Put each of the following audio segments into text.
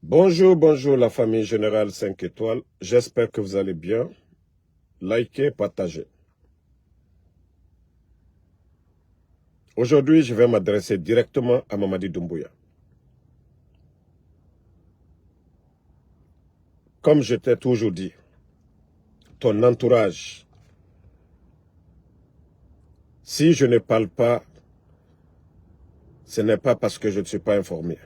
Bonjour, bonjour la famille Générale 5 étoiles. J'espère que vous allez bien. Likez, partagez. Aujourd'hui, je vais m'adresser directement à Mamadi Doumbouya. Comme je t'ai toujours dit, ton entourage, si je ne parle pas, ce n'est pas parce que je ne suis pas informé.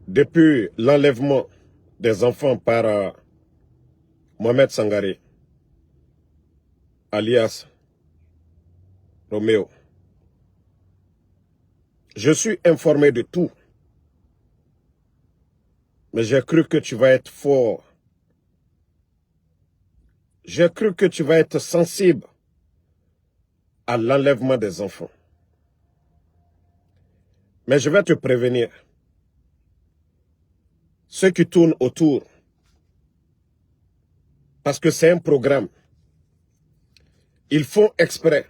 Depuis l'enlèvement des enfants par Mohamed Sangaré, alias Roméo, je suis informé de tout. Mais j'ai cru que tu vas être fort. J'ai cru que tu vas être sensible à l'enlèvement des enfants. Mais je vais te prévenir. Ceux qui tournent autour, parce que c'est un programme, ils font exprès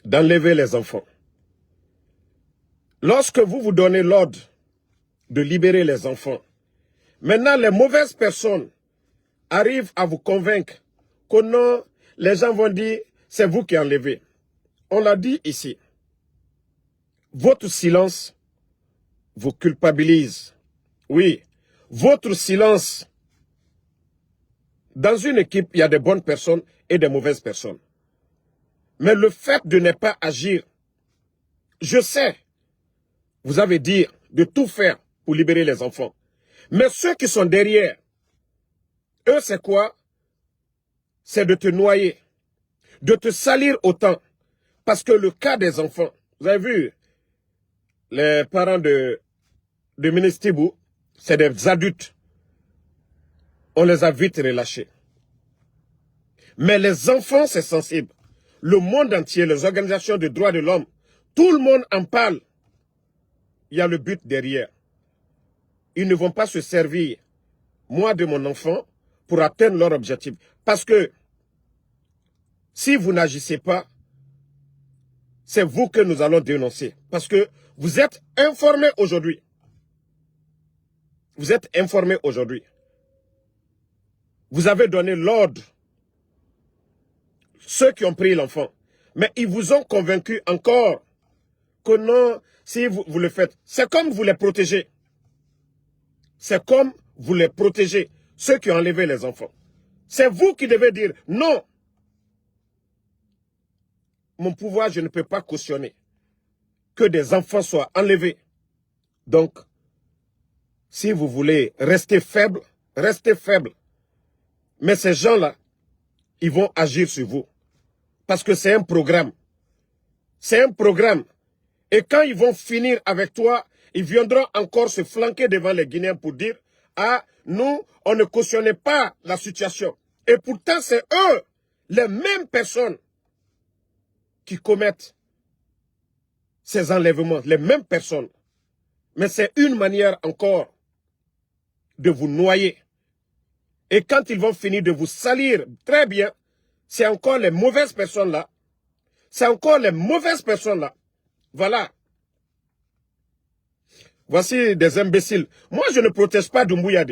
d'enlever les enfants. Lorsque vous vous donnez l'ordre de libérer les enfants, maintenant les mauvaises personnes arrivent à vous convaincre que non, les gens vont dire, c'est vous qui enlevez. On l'a dit ici. Votre silence vous culpabilise. Oui, votre silence. Dans une équipe, il y a des bonnes personnes et des mauvaises personnes. Mais le fait de ne pas agir, je sais, vous avez dit de tout faire pour libérer les enfants. Mais ceux qui sont derrière, eux, c'est quoi? C'est de te noyer, de te salir autant. Parce que le cas des enfants, vous avez vu, les parents de ministre Tibou, c'est des adultes. On les a vite relâchés. Mais les enfants, c'est sensible. Le monde entier, les organisations de droits de l'homme, tout le monde en parle. Il y a le but derrière. Ils ne vont pas se servir, moi de mon enfant, pour atteindre leur objectif. Parce que si vous n'agissez pas, c'est vous que nous allons dénoncer. Parce que vous êtes informés aujourd'hui. Vous êtes informés aujourd'hui. Vous avez donné l'ordre. Ceux qui ont pris l'enfant. Mais ils vous ont convaincu encore que non, si vous le faites, c'est comme vous les protégez. C'est comme vous les protégez, ceux qui ont enlevé les enfants. C'est vous qui devez dire non. Mon pouvoir, je ne peux pas cautionner que des enfants soient enlevés. Donc, si vous voulez rester faible, restez faible. Mais ces gens-là, ils vont agir sur vous. Parce que c'est un programme. C'est un programme. Et quand ils vont finir avec toi, ils viendront encore se flanquer devant les Guinéens pour dire « Ah, nous, on ne cautionnait pas la situation. » Et pourtant, c'est eux, les mêmes personnes, qui commettent ces enlèvements, les mêmes personnes. Mais c'est une manière encore de vous noyer. Et quand ils vont finir de vous salir très bien, c'est encore les mauvaises personnes là. C'est encore les mauvaises personnes là. Voilà. Voici des imbéciles. Moi, je ne protège pas Doumbouya.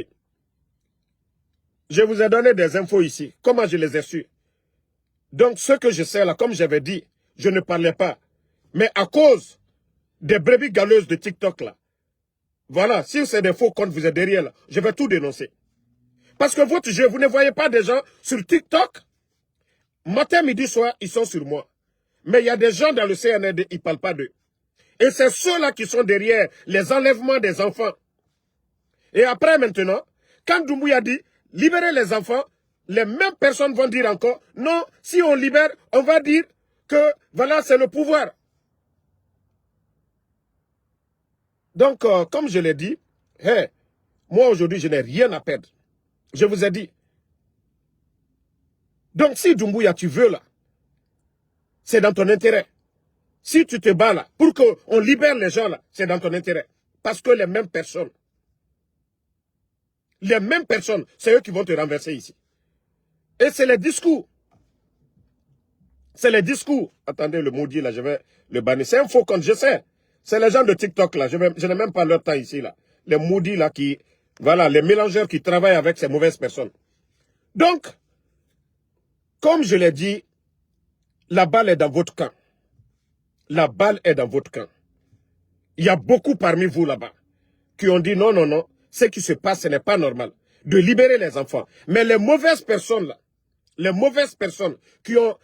Je vous ai donné des infos ici. Comment je les ai su? Donc, ce que je sais là, comme j'avais dit, je ne parlais pas. Mais à cause des brebis galeuses de TikTok là, voilà, si c'est des faux comptes, vous êtes derrière là, je vais tout dénoncer. Parce que votre jeu, vous ne voyez pas des gens sur TikTok. Matin, midi, soir, ils sont sur moi. Mais il y a des gens dans le CNRD, ils ne parlent pas d'eux. Et c'est ceux-là qui sont derrière les enlèvements des enfants. Et après maintenant, quand Doumbouya dit libérer les enfants, les mêmes personnes vont dire encore, non, si on libère, on va dire que voilà, c'est le pouvoir. Donc, comme je l'ai dit, hey, moi aujourd'hui, je n'ai rien à perdre. Je vous ai dit. Donc, si Doumbouya, tu veux là, c'est dans ton intérêt. Si tu te bats là, pour qu'on libère les gens là, c'est dans ton intérêt. Parce que les mêmes personnes, c'est eux qui vont te renverser ici. Et c'est les discours. C'est les discours. Attendez, le maudit là, je vais le bannir. C'est un faux compte, je sais. C'est les gens de TikTok là, je n'ai même pas leur temps ici là. Les maudits là qui, voilà, les mélangeurs qui travaillent avec ces mauvaises personnes. Donc, comme je l'ai dit, la balle est dans votre camp. La balle est dans votre camp. Il y a beaucoup parmi vous là-bas qui ont dit non, non, non, ce qui se passe, ce n'est pas normal. De libérer les enfants. Mais les mauvaises personnes là, les mauvaises personnes qui ont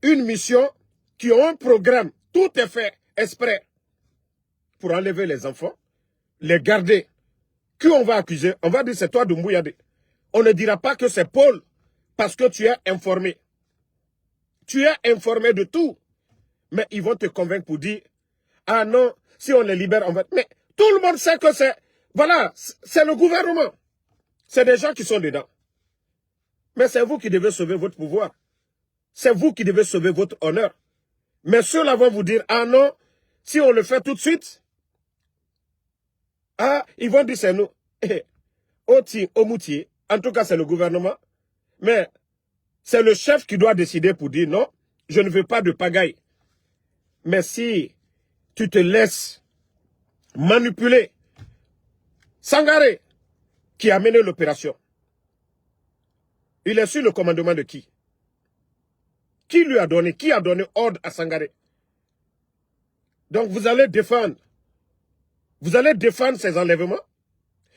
une mission, qui ont un programme, tout est fait exprès pour enlever les enfants, les garder. Qui on va accuser? On va dire c'est toi Doumbouya. On ne dira pas que c'est Paul parce que tu es informé. Tu es informé de tout. Mais ils vont te convaincre pour dire ah non, si on les libère, on va... Mais tout le monde sait que c'est... Voilà, c'est le gouvernement. C'est des gens qui sont dedans. Mais c'est vous qui devez sauver votre pouvoir. C'est vous qui devez sauver votre honneur. Mais ceux-là vont vous dire, ah non, si on le fait tout de suite, ah, ils vont dire c'est nous. Oti, Omoutier, en tout cas c'est le gouvernement. Mais c'est le chef qui doit décider pour dire non, je ne veux pas de pagaille. Mais si tu te laisses manipuler, Sangaré, qui a mené l'opération, il est sur le commandement de qui? Qui lui a donné? Qui a donné ordre à Sangaré? Donc vous allez défendre. Vous allez défendre ces enlèvements.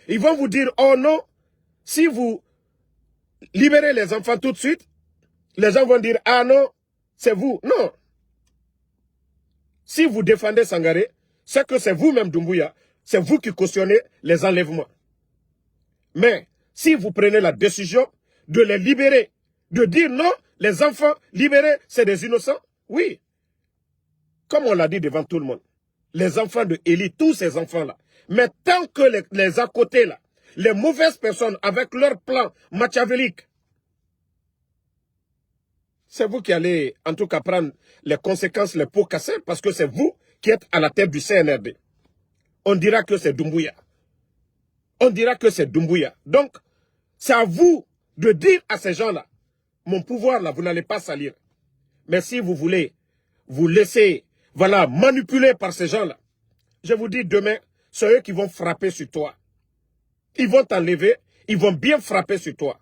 Ils vont vous dire, oh non, si vous libérez les enfants tout de suite, les gens vont dire, ah non, c'est vous. Non. Si vous défendez Sangaré, c'est que c'est vous-même, Doumbouya. C'est vous qui cautionnez les enlèvements. Mais si vous prenez la décision de les libérer, de dire non, les enfants libérés, c'est des innocents, oui. Comme on l'a dit devant tout le monde, les enfants de Élie, tous ces enfants-là. Mais tant que les à côté là, les mauvaises personnes avec leur plan machiavélique, c'est vous qui allez en tout cas prendre les conséquences, les pots cassés, parce que c'est vous qui êtes à la tête du CNRD. On dira que c'est Doumbouya. On dira que c'est Doumbouya. Donc, c'est à vous de dire à ces gens-là, mon pouvoir là, vous n'allez pas salir. Mais si vous voulez vous laisser, voilà, manipuler par ces gens-là, je vous dis demain, c'est eux qui vont frapper sur toi. Ils vont t'enlever, ils vont bien frapper sur toi.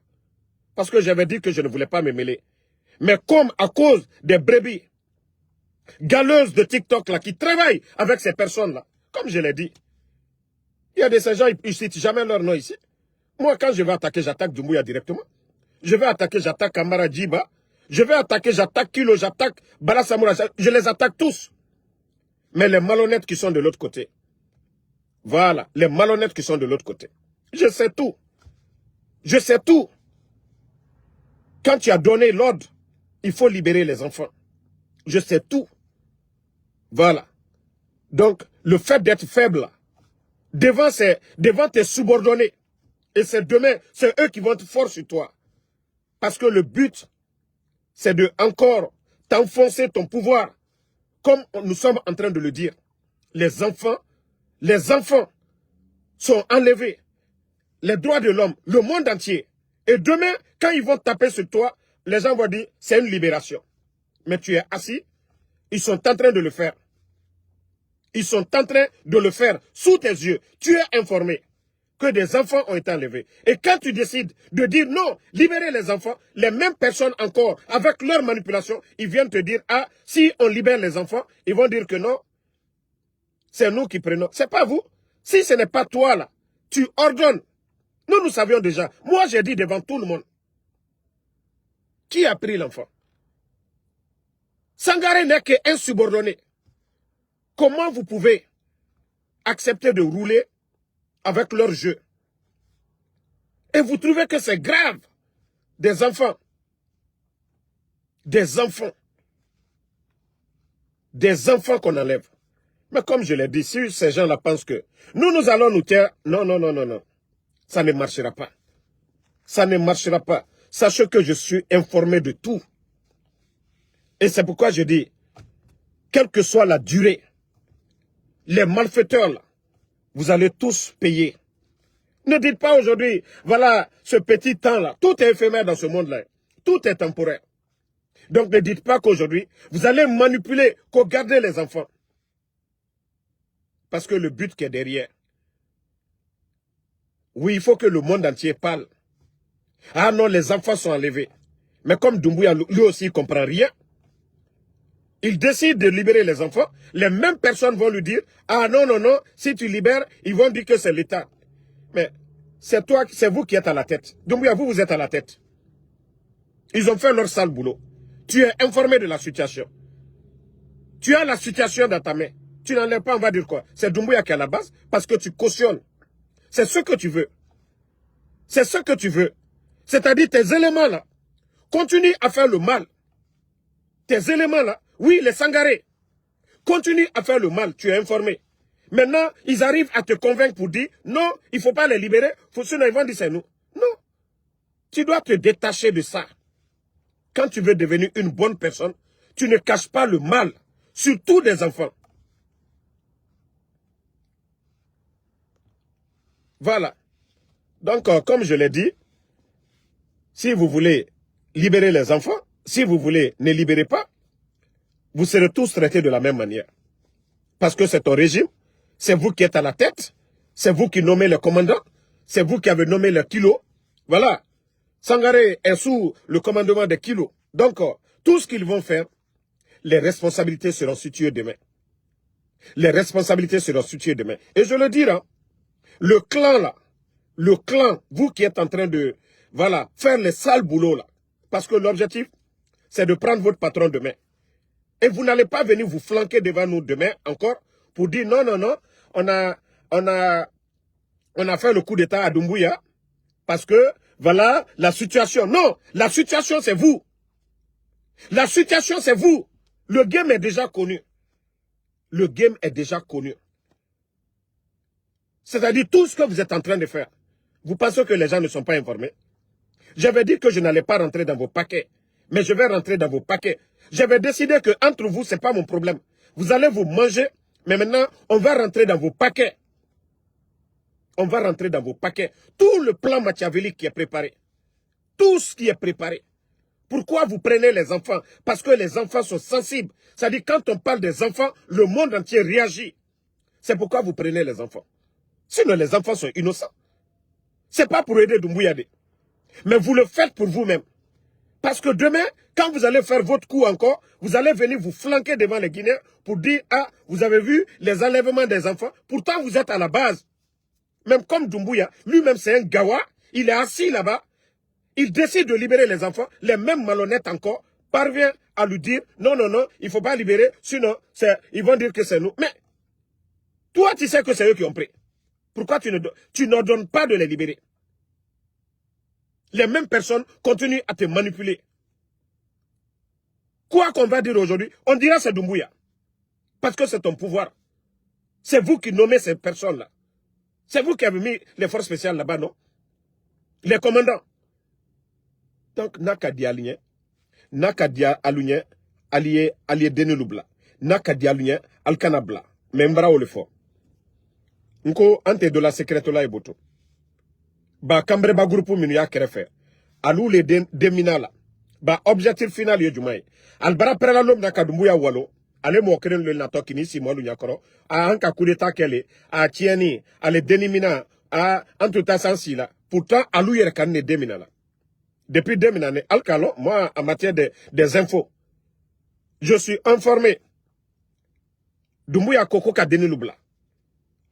Parce que j'avais dit que je ne voulais pas me mêler. Mais comme à cause des brebis galeuses de TikTok là, qui travaillent avec ces personnes-là, comme je l'ai dit, il y a de ces gens, ils ne citent jamais leur nom ici. Moi, quand je vais attaquer, j'attaque Doumbouya directement. Je vais attaquer, j'attaque Kamara Djiba. Je vais attaquer, j'attaque Kilo, j'attaque Bala Samoura. Je les attaque tous. Mais les malhonnêtes qui sont de l'autre côté. Voilà, les malhonnêtes qui sont de l'autre côté. Je sais tout. Je sais tout. Quand tu as donné l'ordre, il faut libérer les enfants. Je sais tout. Voilà. Donc, le fait d'être faible, là, devant tes subordonnés, et c'est demain, c'est eux qui vont être forts sur toi. Parce que le but, c'est de encore t'enfoncer ton pouvoir. Comme nous sommes en train de le dire. Les enfants sont enlevés. Les droits de l'homme, le monde entier. Et demain, quand ils vont taper sur toi, les gens vont dire, c'est une libération. Mais tu es assis, ils sont en train de le faire. Ils sont en train de le faire sous tes yeux. Tu es informé que des enfants ont été enlevés. Et quand tu décides de dire non, libérer les enfants, les mêmes personnes encore, avec leur manipulation, ils viennent te dire, ah, si on libère les enfants, ils vont dire que non, c'est nous qui prenons. C'est pas vous. Si ce n'est pas toi là, tu ordonnes. Nous savions déjà. Moi, j'ai dit devant tout le monde. Qui a pris l'enfant? Sangaré n'est qu'un subordonné. Comment vous pouvez accepter de rouler avec leur jeu? Et vous trouvez que c'est grave? Des enfants. Des enfants. Des enfants qu'on enlève. Mais comme je l'ai dit, si ces gens-là pensent que nous allons nous taire, non, non, non, non, non. Ça ne marchera pas. Ça ne marchera pas. Sachez que je suis informé de tout. Et c'est pourquoi je dis, quelle que soit la durée, les malfaiteurs, là, vous allez tous payer. Ne dites pas aujourd'hui, voilà, ce petit temps-là, tout est éphémère dans ce monde-là. Tout est temporaire. Donc ne dites pas qu'aujourd'hui, vous allez manipuler, qu'au garder les enfants. Parce que le but qui est derrière, oui, il faut que le monde entier parle. Ah non, les enfants sont enlevés. Mais comme Doumbouya, lui aussi, il ne comprend rien, il décide de libérer les enfants. Les mêmes personnes vont lui dire, ah non, non, non, si tu libères, ils vont dire que c'est l'État. Mais c'est toi, c'est vous qui êtes à la tête. Doumbouya, vous êtes à la tête. Ils ont fait leur sale boulot. Tu es informé de la situation. Tu as la situation dans ta main. Tu n'enlèves pas, on va dire quoi? C'est Doumbouya qui est à la base parce que tu cautionnes. C'est ce que tu veux. C'est ce que tu veux. C'est-à-dire tes éléments là, continuent à faire le mal. Tes éléments là, oui, les sangarés, continuent à faire le mal. Tu es informé. Maintenant, ils arrivent à te convaincre pour dire, non, il ne faut pas les libérer. Sinon, ils vont dire c'est nous. Non. Tu dois te détacher de ça. Quand tu veux devenir une bonne personne, tu ne caches pas le mal, surtout des enfants. Voilà. Donc, comme je l'ai dit, si vous voulez libérer les enfants, si vous voulez ne libérer pas, vous serez tous traités de la même manière. Parce que c'est ton régime, c'est vous qui êtes à la tête, c'est vous qui nommez le commandant, c'est vous qui avez nommé le kilo. Voilà. Sangaré est sous le commandement des kilos. Donc, tout ce qu'ils vont faire, les responsabilités seront situées demain. Les responsabilités seront situées demain. Et je le dis là, le clan là, le clan, vous qui êtes en train de, voilà, faire les sales boulots là. Parce que l'objectif, c'est de prendre votre patron demain. Et vous n'allez pas venir vous flanquer devant nous demain encore pour dire non, non, non, on a fait le coup d'État à Doumbouya parce que, voilà, la situation. Non, la situation c'est vous. La situation c'est vous. Le game est déjà connu. Le game est déjà connu. C'est-à-dire tout ce que vous êtes en train de faire. Vous pensez que les gens ne sont pas informés? J'avais dit que je n'allais pas rentrer dans vos paquets. Mais je vais rentrer dans vos paquets. J'avais décidé que entre vous, ce n'est pas mon problème. Vous allez vous manger, mais maintenant, on va rentrer dans vos paquets. On va rentrer dans vos paquets. Tout le plan machiavélique qui est préparé. Tout ce qui est préparé. Pourquoi vous prenez les enfants? Parce que les enfants sont sensibles. C'est-à-dire, quand on parle des enfants, le monde entier réagit. C'est pourquoi vous prenez les enfants. Sinon, les enfants sont innocents. Ce n'est pas pour aider Doumbouya. Mais vous le faites pour vous-même. Parce que demain, quand vous allez faire votre coup encore, vous allez venir vous flanquer devant les Guinéens pour dire, ah, vous avez vu les enlèvements des enfants. Pourtant, vous êtes à la base. Même comme Doumbouya, lui-même c'est un gawa, il est assis là-bas. Il décide de libérer les enfants. Les mêmes malhonnêtes encore parviennent à lui dire, non, non, non, il ne faut pas libérer, sinon ils vont dire que c'est nous. Mais toi, tu sais que c'est eux qui ont pris. Pourquoi tu n'ordonnes pas de les libérer? Les mêmes personnes continuent à te manipuler. Quoi qu'on va dire aujourd'hui, on dira c'est Doumbouya. Parce que c'est ton pouvoir. C'est vous qui nommez ces personnes-là. C'est vous qui avez mis les forces spéciales là-bas, non? Les commandants. Donc, Nakadi Alunye, Nakadi Alunye, allié Denelubla, Nakadi Alunye, Alkanabla, Membra Olefo. Nko, ante de la secrétola et boto. Ba kambre ba groupe minu ya kerefe. Alou le deminala. Ba objectif final yo jumai. Albara prela lom na Doumbouya walo. Ale mo keren le nato kini si mo lu nyakoro. A anka coup d'état kele. A tieni. Ale denimina. A antuta sansila. Pourtant, alou yere kanne deminala. Depuis 2000 années, Alcalo, moi, en matière des infos, je suis informé. Doumbouya Koko ka denilubla.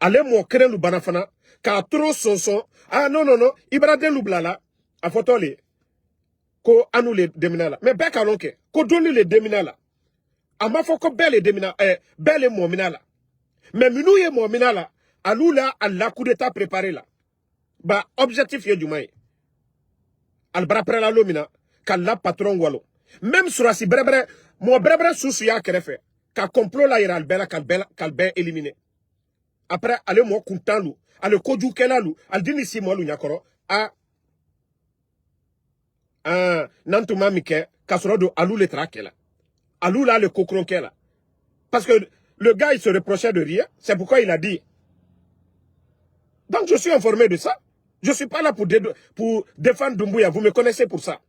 Ale mo keren lu banafana. Ka trop son. Ah non, non, non. Ibra denilubla la. A fotole. Ko anou le deminala. Mais beka lonke. Ko doni le deminala. Ama foko belle demina. Belle mo minala. Mais minou ye mo minala. Alou la, la coup d'état préparé là. Ba, objectif ye du maï. Albara prela lomina. Ka la patron walo. Même sur si brebre. Mo brebre sous ya kerefe. Ka complot la ira albela kalbe éliminé. Après, ale mo kuntan lou. Ale koju kela lou. Al dini si mo lou nyakoro. Nantuma mike. Kasorodo alou le trakela. Alou là le kokronkela. Parce que le gars il se reprochait de rien. C'est pourquoi il a dit. Donc je suis informé de ça. Je ne suis pas là pour défendre Doumbouya. Vous me connaissez pour ça.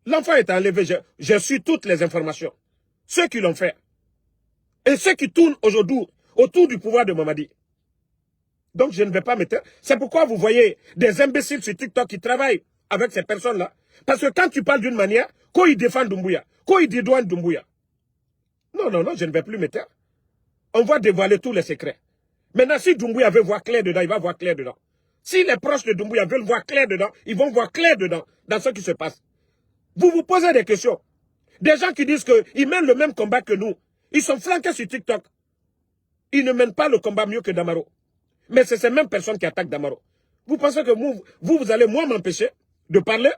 L'enfant est enlevé. J'ai su toutes les informations. Ceux qui l'ont fait. Et ceux qui tournent aujourd'hui autour du pouvoir de Mamadi. Donc je ne vais pas me taire. C'est pourquoi vous voyez des imbéciles sur TikTok qui travaillent avec ces personnes-là. Parce que quand tu parles d'une manière, quand ils défendent Doumbouya, quand ils dédouanent Doumbouya. Non, non, non, je ne vais plus me taire. On va dévoiler tous les secrets. Maintenant, si Doumbouya veut voir clair dedans, il va voir clair dedans. Si les proches de Doumbouya veulent voir clair dedans, ils vont voir clair dedans, dans ce qui se passe. Vous vous posez des questions. Des gens qui disent qu'ils mènent le même combat que nous. Ils sont flanqués sur TikTok. Ils ne mènent pas le combat mieux que Damaro. Mais c'est ces mêmes personnes qui attaquent Damaro. Vous pensez que vous allez moi m'empêcher de parler,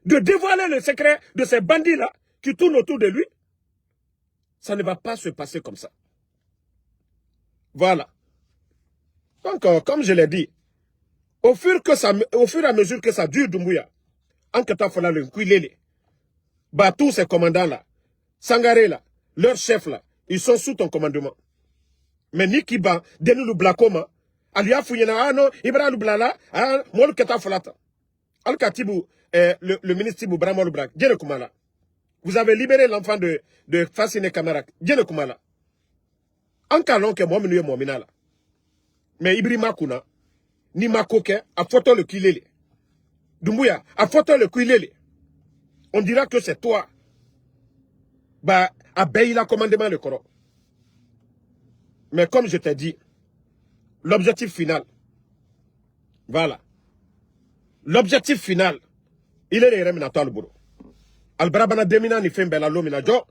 de dévoiler le secret de ces bandits-là qui tournent autour de lui? Ça ne va pas se passer comme ça. Voilà. Donc, comme je l'ai dit, au fur et à mesure que ça dure, Doumbouya, en Katafola, le Kouilele, bah, tous ces commandants-là, Sangaré là, leurs chefs là, ils sont sous ton commandement. Mais Nikiba, Denou Blakoma, Alia Fouyena, ah non, Ibrahim Blala, ah, Mol Katafolata. Al-Katibou, le ministre Tibou Bramol Brak, Djene Koumala. Vous avez libéré l'enfant de Fassine Kamarak, Djene Koumala. En calon que moi, menuye moi, minala. Mais Ibrima Kouna, ni Makoke, a photo le Kilele. Doumbouya, a photo le Kilele. On dira que c'est toi. Bah, a bailli la commandement le Coran. Mais comme je t'ai dit, l'objectif final, voilà. L'objectif final, il est le reminatoire le boulot. Albrabana demina ni fembela lo mina jo.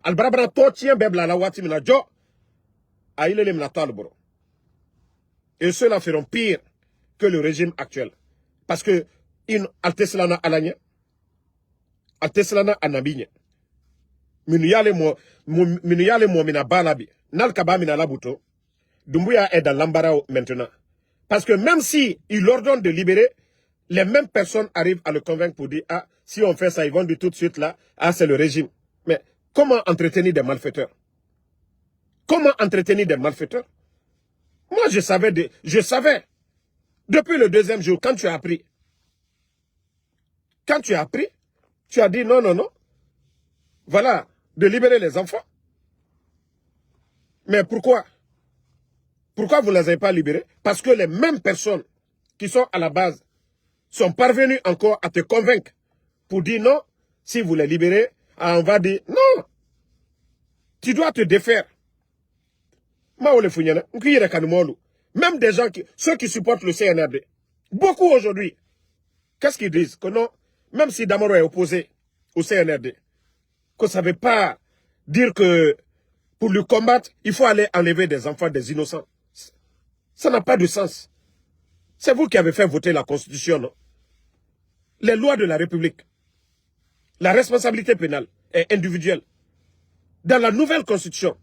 Albrabana totien bebla la wati mina jo. A il est le reminatoire le boulot. Et ceux-là feront pire que le régime actuel. Parce que, in alteslana alanya, alteslana anabigne. Minuyale mo mina balabi. Nal kaba mina labuto. Doumbouya est dans l'embarras maintenant. Parce que même si il ordonne de libérer, les mêmes personnes arrivent à le convaincre pour dire, ah, si on fait ça, ils vont dire tout de suite là, ah, c'est le régime. Mais comment entretenir des malfaiteurs? Comment entretenir des malfaiteurs? Moi, je savais. Depuis le deuxième jour, quand tu as appris, tu as dit non, non, non. Voilà, de libérer les enfants. Mais pourquoi? Pourquoi vous ne les avez pas libérés? Parce que les mêmes personnes qui sont à la base sont parvenues encore à te convaincre pour dire non, si vous les libérez, on va dire non. Tu dois te défaire. Même des gens ceux qui supportent le CNRD, beaucoup aujourd'hui, qu'est-ce qu'ils disent? Que non, même si Damaro est opposé au CNRD, que ça ne veut pas dire que pour le combattre, il faut aller enlever des enfants, des innocents. Ça n'a pas de sens. C'est vous qui avez fait voter la Constitution, non? Les lois de la République. La responsabilité pénale est individuelle. Dans la nouvelle Constitution,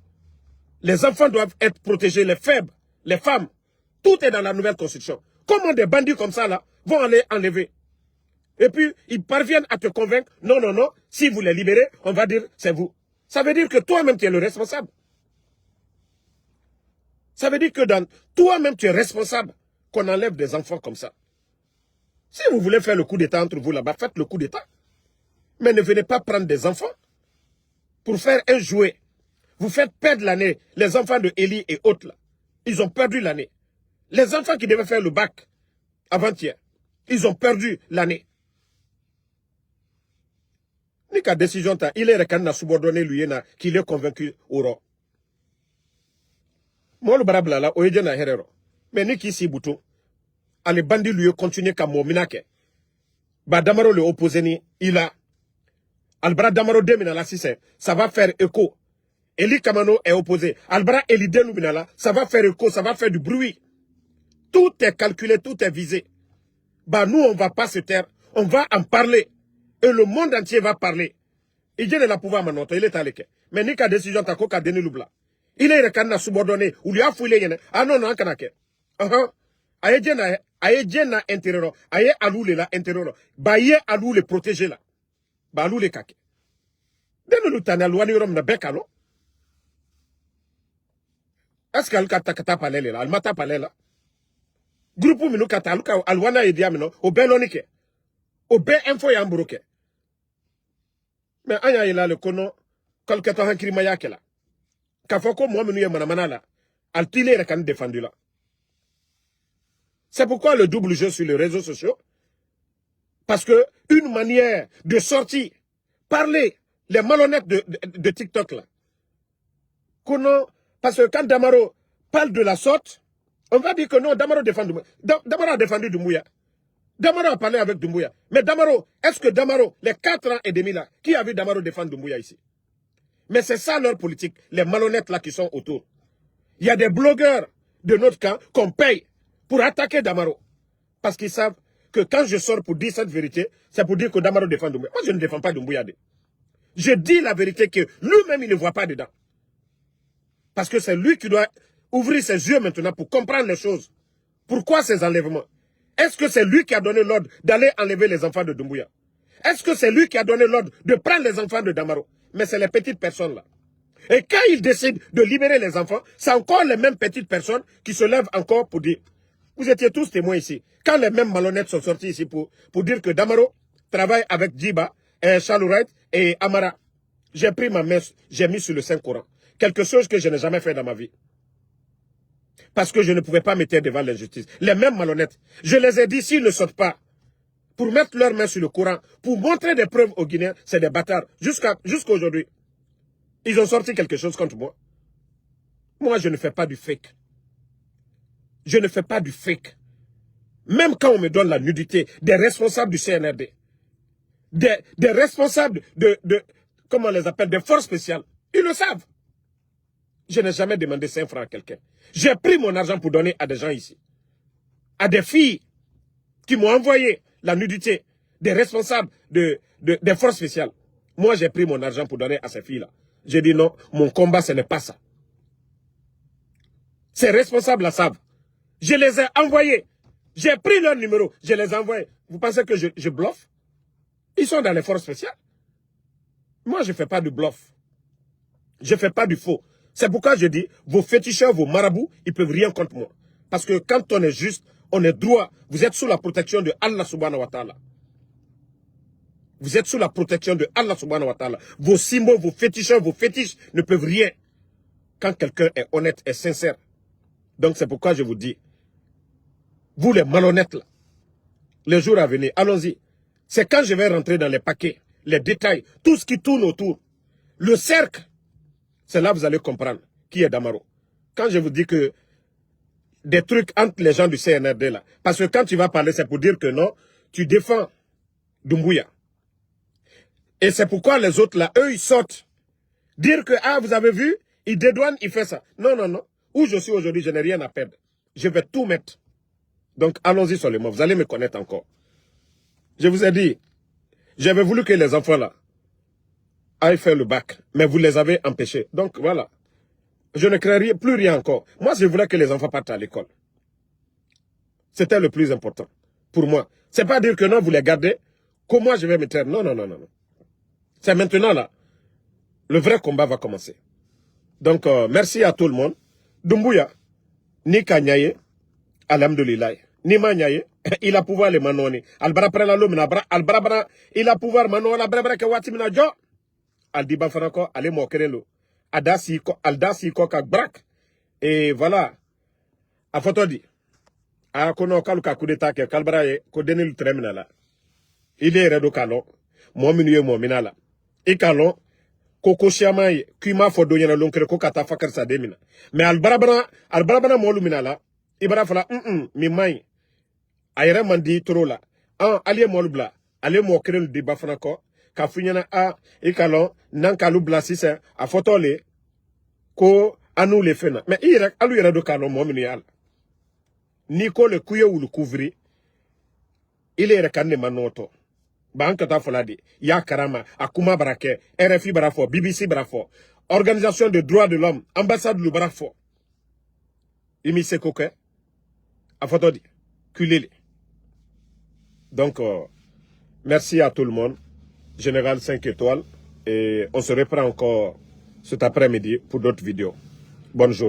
les enfants doivent être protégés, les faibles, les femmes. Tout est dans la nouvelle Constitution. Comment des bandits comme ça, là, vont aller enlever? Et puis, ils parviennent à te convaincre, non, non, non, si vous les libérez, on va dire, c'est vous. Ça veut dire que toi-même, tu es le responsable. Ça veut dire que toi-même, tu es responsable qu'on enlève des enfants comme ça. Si vous voulez faire le coup d'État entre vous là-bas, faites le coup d'État. Mais ne venez pas prendre des enfants pour faire un jouet. Vous faites perdre l'année. Les enfants de Eli et autres là, ils ont perdu l'année. Les enfants qui devaient faire le bac avant-hier, ils ont perdu l'année. Nika décision ta, il est reconnu subordonné lui qu'il est convaincu au roi. Moi le barabla là, oyeje na herero. Mais Niki si bouton, allez bandit lui continuer comme mominake. Ba Damaro le opposé ni, il a. Albra Damaro demina la si ça va faire écho. Eli Kamano est opposé. Albra Eli Denubinala, ça va faire écho, ça va faire du bruit. Tout est calculé, tout est visé. Bah nous, on ne va pas se taire. On va en parler. Et le monde entier va parler. Il y a la pouvoir maintenant, il est à l'équerre. Mais Nika décision ta koka deni lubla. Il est recanna subordonné, ou lui a fouillé yene. Ah non, non, kanake. Aye djena intérieur. Aye alou le la intérieur. Bah ye alou le protéger là. Bah alou le kake. Deni lutane alouani rom na bekalo. Est-ce qu'elle kata palele là? Elle mata palele là? Groupe minu kata aluka alwana edia mino. Obe lonike. Obe info ya mbroke. Mais anya ila le kono. Kalkata hankiri mayake là. Kafoko Mohamedou Manamana là, Altile est défendu là. C'est pourquoi le double jeu sur les réseaux sociaux. Parce que une manière de sortir, parler, les malhonnêtes de TikTok là. Parce que quand Damaro parle de la sorte, on va dire que non, Damaro défend Doumbouya. Damaro a défendu Doumbouya. Damaro a parlé avec Doumbouya. Mais Damaro, est-ce que Damaro, les 4 ans et demi là, qui a vu Damaro défendre Doumbouya ici? Mais c'est ça leur politique, les malhonnêtes là qui sont autour. Il y a des blogueurs de notre camp qu'on paye pour attaquer Damaro. Parce qu'ils savent que quand je sors pour dire cette vérité, c'est pour dire que Damaro défend Doumbouya. Moi, je ne défends pas Doumbouya. Je dis la vérité que lui-même, il ne voit pas dedans. Parce que c'est lui qui doit ouvrir ses yeux maintenant pour comprendre les choses. Pourquoi ces enlèvements? Est-ce que c'est lui qui a donné l'ordre d'aller enlever les enfants de Doumbouya? Est-ce que c'est lui qui a donné l'ordre de prendre les enfants de Damaro? Mais c'est les petites personnes là. Et quand il décide de libérer les enfants, c'est encore les mêmes petites personnes qui se lèvent encore pour dire. Vous étiez tous témoins ici. Quand les mêmes malhonnêtes sont sortis ici pour dire que Damaro travaille avec Djiba, Chalouret et Amara, j'ai pris ma main, j'ai mis sur le Saint-Coran. Quelque chose que je n'ai jamais fait dans ma vie. Parce que je ne pouvais pas me taire devant l'injustice. Les mêmes malhonnêtes. Je les ai dit, s'ils ne sortent pas, pour mettre leurs mains sur le Coran, pour montrer des preuves aux Guinéens, c'est des bâtards. Jusqu'à aujourd'hui. Ils ont sorti quelque chose contre moi. Moi, je ne fais pas du fake. Je ne fais pas du fake. Même quand on me donne la nudité des responsables du CNRD, des responsables comment on les appelle, des forces spéciales, ils le savent. Je n'ai jamais demandé 5 francs à quelqu'un. J'ai pris mon argent pour donner à des gens ici. À des filles qui m'ont envoyé la nudité des responsables des forces spéciales. Moi, j'ai pris mon argent pour donner à ces filles-là. J'ai dit non, mon combat, ce n'est pas ça. Ces responsables la savent. Je les ai envoyés. J'ai pris leur numéro, je les ai envoyés. Vous pensez que je bluffe? Ils sont dans les forces spéciales. Moi, je ne fais pas du bluff. Je ne fais pas du faux. C'est pourquoi je dis, vos féticheurs, vos marabouts, ils ne peuvent rien contre moi. Parce que quand on est juste, on est droit, vous êtes sous la protection de Allah subhanahu wa ta'ala. Vous êtes sous la protection de Allah subhanahu wa ta'ala. Vos symboles, vos féticheurs, vos fétiches ne peuvent rien. Quand quelqu'un est honnête et sincère. Donc c'est pourquoi je vous dis, vous les malhonnêtes là, les jours à venir, allons-y. C'est quand je vais rentrer dans les paquets, les détails, tout ce qui tourne autour. Le cercle, c'est là que vous allez comprendre qui est Damaro. Quand je vous dis que des trucs entre les gens du CNRD là, parce que quand tu vas parler, c'est pour dire que non, tu défends Doumbouya. Et c'est pourquoi les autres là, eux, ils sortent. Dire que, ah, vous avez vu, il dédouane, il fait ça. Non, non, non. Où je suis aujourd'hui, je n'ai rien à perdre. Je vais tout mettre. Donc, allons-y seulement. Vous allez me connaître encore. Je vous ai dit, j'avais voulu que les enfants là aillent faire le bac. Mais vous les avez empêchés. Donc, voilà. Je ne crée plus rien encore. Moi, je voulais que les enfants partent à l'école. C'était le plus important. Pour moi. C'est pas dire que non, vous les gardez. Comment je vais me taire? Non, non, non, non. C'est maintenant là. Le vrai combat va commencer. Donc, merci à tout le monde. Doumbouya, ni Kanyaye, alhamdoulilah. Ni Manyaye, il a pouvoir les manoni. Albara prend la lumina, albara, il a pouvoir manona, albara ke watimina jo. Aldiba franco, allez mokerelo. Aldasi ko kak brak. Et voilà. A photo di. A kono kaluka kudeta ke kalbara ko denil terminala. Il est redo kalon. Mominu mominala. Et kalon. Koko Shiamai, Kuma Fodoyana Lonkre Kokata Fakar Sademina. Mais Albarabana Moluminala, Ibarafala, mi mai. Aira mandi trola. Alie Molbla, ale mokrel de Bafranco, Kafunyana a, Ekalon, Nankalu Blasisa, a Fotole, Ko Anou le Fena. Mais Irak, Aluera do Kalon Mominial. Nico le Kuya ou le couvri, il est recane manoto. Bankata Foladi, Ya Karama, Akuma Barake, RFI Barafo, BBC Barafo, Organisation de droits de l'homme, ambassade du Barafo. Imi Sekoke, Afotodi, Kulili. Donc, merci à tout le monde, Général 5 étoiles, et on se reprend encore cet après-midi pour d'autres vidéos. Bonne journée.